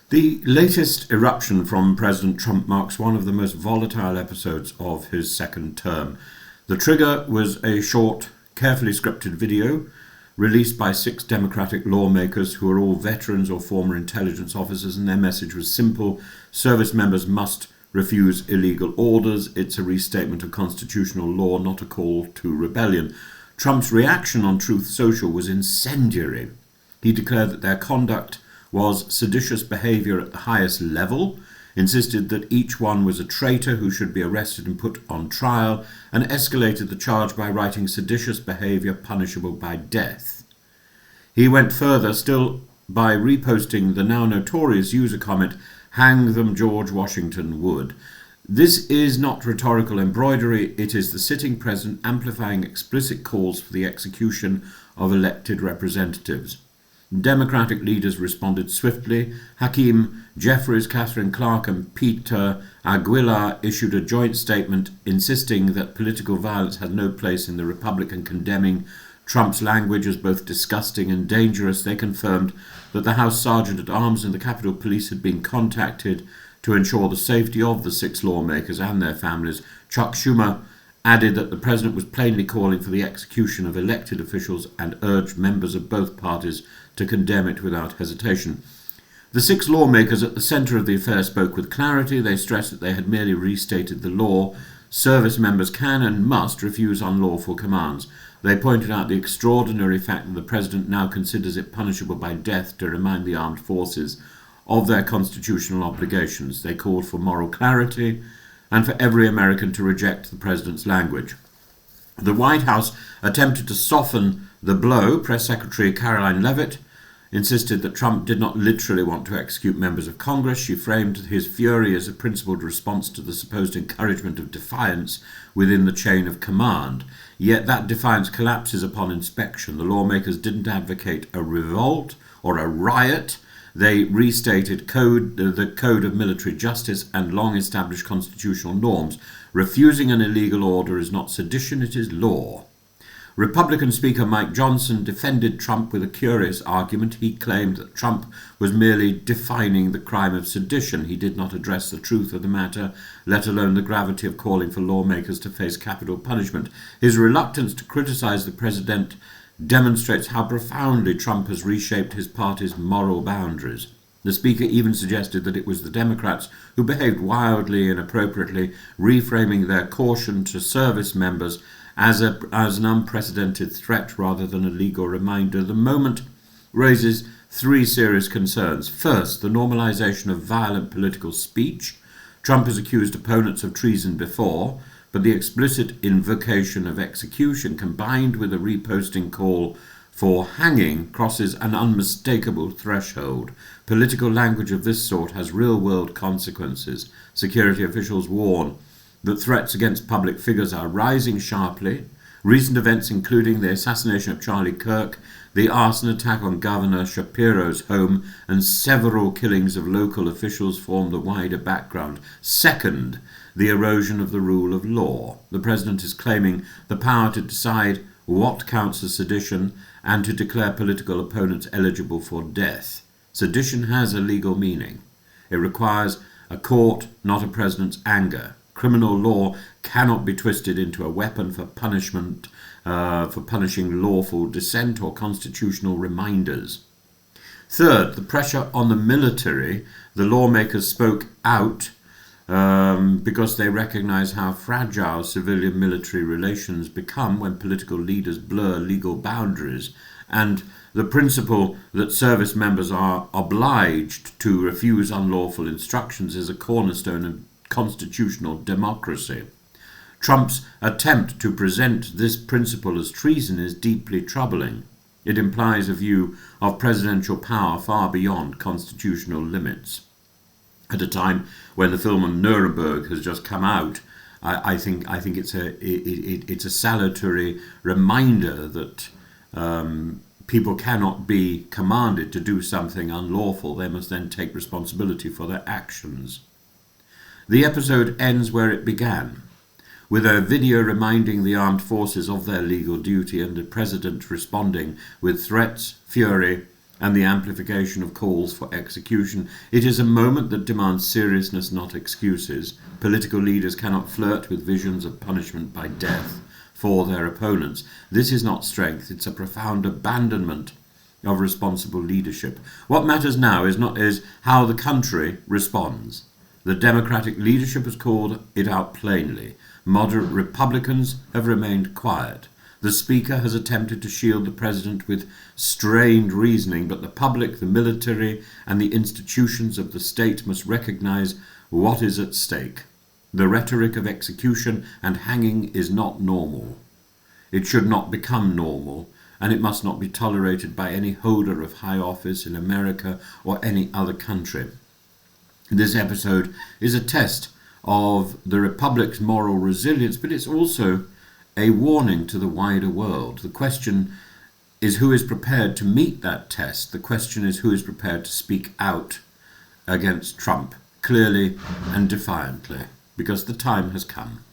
The latest eruption from President Trump marks one of the most volatile episodes of his second term. The trigger was a short, carefully scripted video released by 6 Democratic lawmakers who are all veterans or former intelligence officers, and their message was simple: service members must refuse illegal orders. It's a restatement of constitutional law, not a call to rebellion. Trump's reaction on Truth Social was incendiary. He declared that their conduct was seditious behaviour at the highest level, insisted that each one was a traitor who should be arrested and put on trial, and escalated the charge by writing seditious behaviour punishable by death. He went further still by reposting the now notorious user comment, "Hang them George Washington would." This is not rhetorical embroidery, it is the sitting president amplifying explicit calls for the execution of elected representatives. Democratic leaders responded swiftly. Hakeem Jeffries, Catherine Clark and Peter Aguilar issued a joint statement insisting that political violence had no place in the Republic and condemning Trump's language as both disgusting and dangerous. They confirmed that the House Sergeant at Arms and the Capitol Police had been contacted to ensure the safety of the 6 lawmakers and their families. Chuck Schumer added that the president was plainly calling for the execution of elected officials and urged members of both parties to condemn it without hesitation. The 6 lawmakers at the centre of the affair spoke with clarity. They stressed that they had merely restated the law. Service members can and must refuse unlawful commands. They pointed out the extraordinary fact that the president now considers it punishable by death to remind the armed forces of their constitutional obligations. They called for moral clarity and for every American to reject the president's language. The White House attempted to soften the blow. Press Secretary Caroline Leavitt insisted that Trump did not literally want to execute members of Congress. She framed his fury as a principled response to the supposed encouragement of defiance within the chain of command. Yet that defiance collapses upon inspection. The lawmakers didn't advocate a revolt or a riot. They restated the Code of Military Justice and long-established constitutional norms. Refusing an illegal order is not sedition, it is law. Republican Speaker Mike Johnson defended Trump with a curious argument. He claimed that Trump was merely defining the crime of sedition. He did not address the truth of the matter, let alone the gravity of calling for lawmakers to face capital punishment. His reluctance to criticize the president demonstrates how profoundly Trump has reshaped his party's moral boundaries. The Speaker even suggested that it was the Democrats who behaved wildly and inappropriately, reframing their caution to service members as an unprecedented threat rather than a legal reminder. The moment raises 3 serious concerns. First, the normalization of violent political speech. Trump has accused opponents of treason before, but the explicit invocation of execution combined with a reposting call for hanging crosses an unmistakable threshold. Political language of this sort has real-world consequences. Security officials warn that threats against public figures are rising sharply. Recent events, including the assassination of Charlie Kirk, the arson attack on Governor Shapiro's home, and several killings of local officials, form the wider background. Second, the erosion of the rule of law. The president is claiming the power to decide what counts as sedition and to declare political opponents eligible for death. Sedition has a legal meaning. It requires a court, not a president's anger. Criminal law cannot be twisted into a weapon for punishment, for punishing lawful dissent or constitutional reminders. Third, the pressure on the military. The lawmakers spoke out because they recognize how fragile civilian-military relations become when political leaders blur legal boundaries, and the principle that service members are obliged to refuse unlawful instructions is a cornerstone of constitutional democracy. Trump's attempt to present this principle as treason is deeply troubling. It implies a view of presidential power far beyond constitutional limits. At a time when the film on Nuremberg has just come out, I think it's a salutary reminder that people cannot be commanded to do something unlawful. They must then take responsibility for their actions. The episode ends where it began, with a video reminding the armed forces of their legal duty and the president responding with threats, fury, and the amplification of calls for execution. It is a moment that demands seriousness, not excuses. Political leaders cannot flirt with visions of punishment by death for their opponents. This is not strength, it's a profound abandonment of responsible leadership. What matters now is how the country responds. The Democratic leadership has called it out plainly. Moderate Republicans have remained quiet. The Speaker has attempted to shield the President with strained reasoning, but the public, the military, and the institutions of the state must recognize what is at stake. The rhetoric of execution and hanging is not normal. It should not become normal, and it must not be tolerated by any holder of high office in America or any other country. This episode is a test of the Republic's moral resilience, but it's also a warning to the wider world. The question is who is prepared to meet that test. The question is who is prepared to speak out against Trump clearly and defiantly, because the time has come.